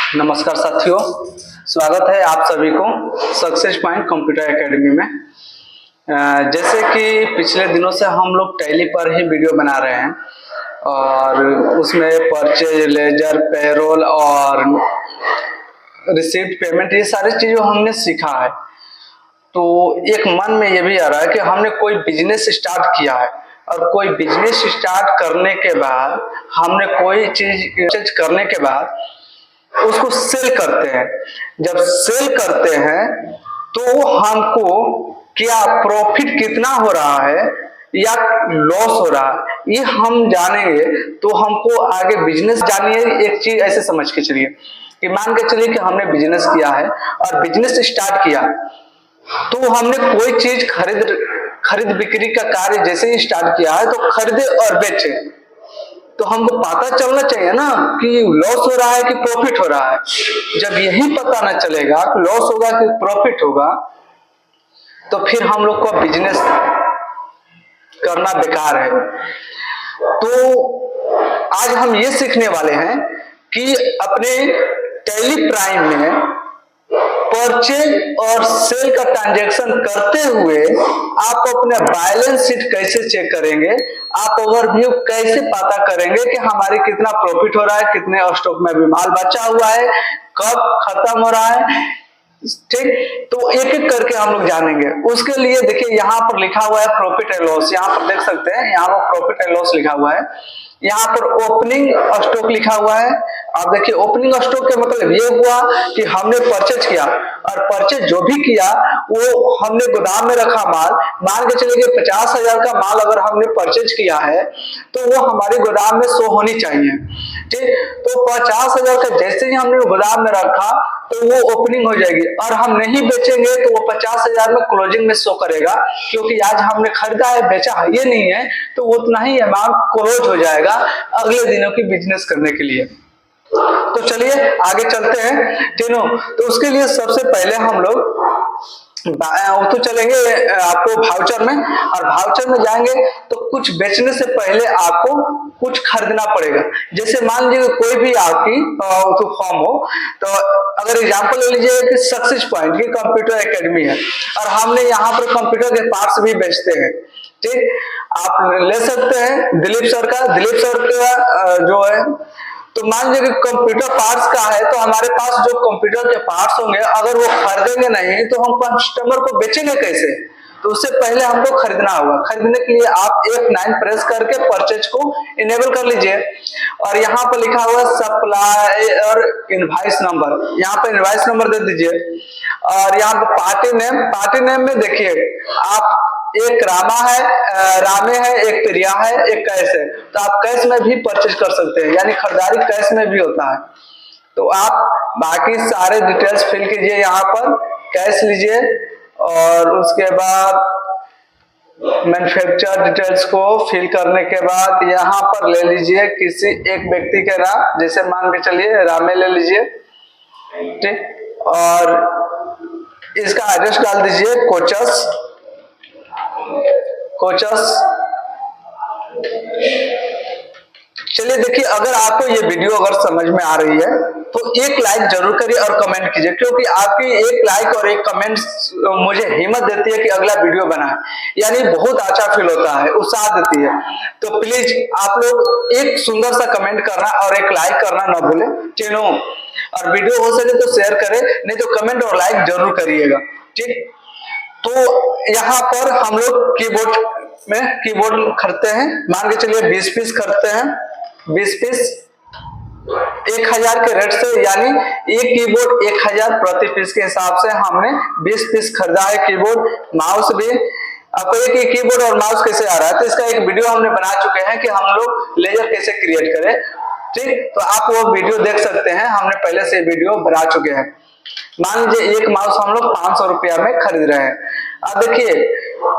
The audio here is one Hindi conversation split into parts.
नमस्कार साथियों, स्वागत है आप सभी को सक्सेस पॉइंट कंप्यूटर एकेडमी में। जैसे कि पिछले दिनों से हम लोग टैली पर ही वीडियो बना रहे हैं और उसमें परचेज, लेजर, पेरोल और रिसीप्ट पेमेंट ये सारी चीज़ें हमने सीखा है। तो एक मन में ये भी आ रहा है कि हमने कोई बिजनेस स्टार्ट किया है और कोई बिजनेस स्टार्ट करने के बाद हमने कोई चीज करने के बाद उसको सेल करते हैं। जब सेल करते हैं तो हमको क्या प्रॉफिट कितना हो रहा है या लॉस हो रहा है ये हम जानेंगे। तो हमको आगे बिजनेस जानिए, एक चीज ऐसे समझ के चलिए कि मान के चलिए कि हमने बिजनेस किया है और बिजनेस स्टार्ट किया तो हमने कोई चीज खरीद बिक्री का कार्य जैसे ही स्टार्ट किया है तो खरीदे और बेचे, तो हमको पता चलना चाहिए ना कि लॉस हो रहा है कि प्रॉफिट हो रहा है। जब यही पता ना चलेगा कि लॉस होगा कि प्रॉफिट होगा तो फिर हम लोग को बिजनेस करना बेकार है। तो आज हम ये सीखने वाले हैं कि अपने टैली प्राइम में परचेज और सेल का ट्रांजैक्शन करते हुए आप अपने बैलेंस शीट कैसे चेक करेंगे, आप ओवरव्यू कैसे पता करेंगे कि हमारे कितना प्रॉफिट हो रहा है, कितने स्टॉक में अभी माल बचा हुआ है, कब खत्म हो रहा है। ठीक, तो एक एक करके हम लोग जानेंगे। उसके लिए देखिए यहाँ पर लिखा हुआ है प्रॉफिट एंड लॉस, यहाँ पर देख सकते हैं, यहाँ पर प्रॉफिट एंड लॉस लिखा हुआ है। यहाँ पर ओपनिंग स्टॉक लिखा हुआ है। आप देखिए ओपनिंग स्टॉक का मतलब ये हुआ कि हमने परचेज किया और परचेज जो भी किया वो हमने गोदाम में रखा माल। मान के चलिए 50,000 का माल अगर हमने परचेज किया है तो वो हमारे गोदाम में शो होनी चाहिए। ठीक, तो 50,000 का जैसे ही हमने गोदाम में रखा तो वो ओपनिंग हो जाएगी और हम नहीं बेचेंगे तो वो 50,000 में क्लोजिंग में शो करेगा, क्योंकि आज हमने खरीदा है बेचा है ये नहीं है, तो उतना ही अमाउंट क्लोज हो जाएगा अगले दिनों की बिजनेस करने के लिए। तो चलिए आगे चलते हैं तीनों। तो उसके लिए सबसे पहले हम लोग तो चलेंगे आपको भाउचर में, और भाउचर में जाएंगे तो कुछ बेचने से पहले आपको कुछ खरीदना पड़ेगा। जैसे मान लीजिए कोई भी आपकी तो फॉर्म हो, तो अगर एग्जांपल ले लीजिए कि सक्सेस पॉइंट की कंप्यूटर एकेडमी है और हमने यहाँ पर कंप्यूटर के पार्ट्स भी बेचते हैं। ठीक, आप ले सकते हैं दिलीप सर का जो है, तो मान लीजिए कंप्यूटर पार्ट्स का है तो हमारे पास जो कंप्यूटर के पार्ट्स होंगे अगर वो खरीदेंगे नहीं तो हम कस्टमर को बेचेंगे कैसे। तो उससे पहले हमको खरीदना होगा। खरीदने के लिए आप F9 प्रेस करके परचेज को इनेबल कर लीजिए और यहाँ पर लिखा हुआ सप्लाई और इनवॉइस नंबर, यहाँ पर इनवॉइस नंबर दे दीजिए। और यहाँ पर पार्टी नेम में देखिए आप एक रामे है, एक प्रिया है, एक कैश है, तो आप कैश में भी परचेज कर सकते हैं, यानी खरीदारी कैश में भी होता है। तो आप बाकी सारे डिटेल्स फिल कीजिए, यहाँ पर कैश लीजिए और उसके बाद मैन्युफैक्चर डिटेल्स को फिल करने के बाद यहाँ पर ले लीजिए किसी एक व्यक्ति के नाम, जैसे मान के चलिए रामे ले लीजिए। ठीक, और इसका एड्रेस डाल दीजिए कोचस। चलिए देखिए, अगर आपको ये वीडियो अगर समझ में आ रही है तो एक लाइक जरूर करिए और कमेंट कीजिए, क्योंकि आपकी एक लाइक और एक कमेंट मुझे हिम्मत देती है कि अगला वीडियो बनाए, यानी बहुत अच्छा फील होता है, उत्साह देती है। तो प्लीज आप लोग एक सुंदर सा कमेंट करना और एक लाइक करना ना भूलें तीनों, और वीडियो हो सके तो शेयर करें, नहीं तो कमेंट और लाइक जरूर करिएगा। ठीक, तो यहाँ पर हम लोग कीबोर्ड खरीदते हैं, मान के चलिए 20 पीस खरीदते हैं, 20 पीस 1000 के रेट से, यानी एक कीबोर्ड 1000 प्रति पीस के हिसाब से हमने 20 पीस खरीदा है कीबोर्ड। माउस भी आपको एक कीबोर्ड और माउस कैसे आ रहा है तो इसका एक वीडियो हमने बना चुके हैं कि हम लोग लेजर कैसे क्रिएट करें। ठीक, तो आप वो वीडियो देख सकते हैं, हमने पहले से वीडियो बना चुके हैं। मान लीजिए एक माउस हम लोग 500 रुपया में खरीद रहे हैं। अब देखिए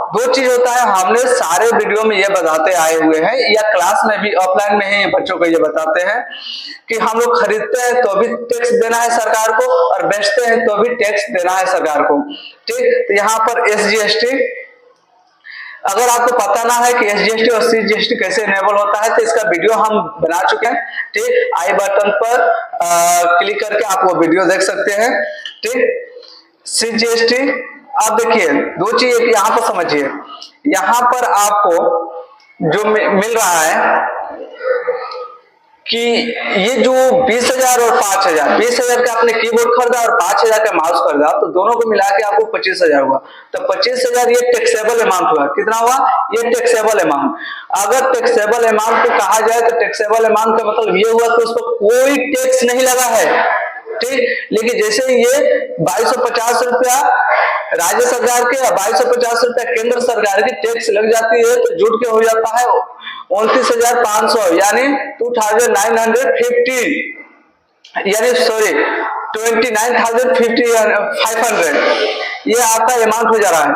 दो चीज होता है, हमने सारे वीडियो में ये बताते आए हुए हैं या क्लास में भी ऑफलाइन में ही बच्चों को ये बताते हैं कि हम लोग खरीदते हैं तो भी टैक्स देना है सरकार को और बेचते हैं तो भी टैक्स देना है सरकार को। ठीक, तो यहाँ पर SGST अगर आपको पता ना है कि SGST और CGST कैसे इनेबल होता है तो इसका वीडियो हम बना चुके हैं, ठीक। आई बटन पर क्लिक करके आप वो वीडियो देख सकते हैं, ठीक। CGST, आप देखिए दो चीज यहाँ पर समझिए, यहाँ पर आपको जो मिल रहा है कि ये जो 20,000 और 5,000, 20,000 का आपने कीबोर्ड खरीदा और 5,000 का माउस खरीदा, तो दोनों को मिला के आपको 25,000 हुआ। तो 25,000 ये टैक्सेबल अमाउंट हुआ। कितना हुआ? ये टैक्सेबल अमाउंट। अगर टैक्सेबल अमाउंट को कहा जाए तो टैक्सेबल अमाउंट का मतलब ये हुआ कि उस पर कोई टैक्स नहीं लगा है, ठीक। लेकिन जैसे ये 2250 रुपया राज्य सरकार के या 2250 रुपया केंद्र सरकार की टैक्स लग जाती है, तो जुट के हो जाता है 29,500 यानी 2,950, यानी सॉरी 29,500 ये आपका अमाउंट हो जा रहा है।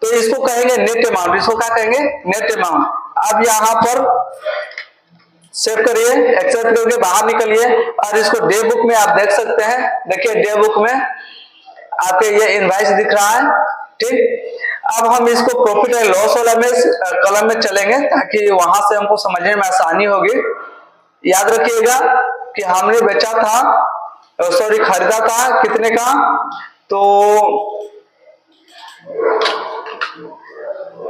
तो इसको कहेंगे नेट अमाउंट। इसको क्या कहेंगे? Net amount. अब यहाँ पर सेव करिए, एक्सेप्ट करके बाहर निकलिए और इसको डे बुक में आप देख सकते हैं। देखिए डे बुक में आपके ये इनवॉइस दिख रहा है, ठीक। अब हम इसको प्रॉफिट एंड लॉस वाला में कॉलम में चलेंगे ताकि वहां से हमको समझने में आसानी होगी। याद रखिएगा कि हमने बेचा था, सॉरी खरीदा था कितने का, तो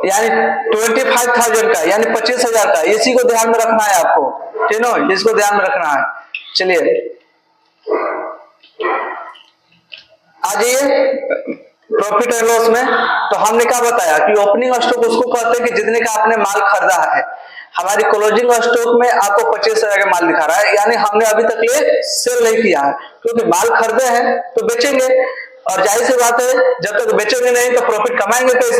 यानी 25,000 का, यानी 25,000 का। इसी को ध्यान में रखना है आपको, ठीक है, इसको ध्यान में रखना है। चलिए आ जाइए प्रॉफिट एंड लॉस में। तो हमने क्या बताया कि ओपनिंग स्टॉक उसको कहते हैं कि जितने का आपने माल खरीदा है। हमारी क्लोजिंग स्टॉक में आपको 25,000 का माल दिखा रहा है, यानी हमने अभी तक ये सेल नहीं किया है, क्योंकि माल खरीदे हैं तो बेचेंगे, और जाहिर सी बात है जब तक बेचेंगे नहीं तो प्रॉफिट कमाएंगे कैसे?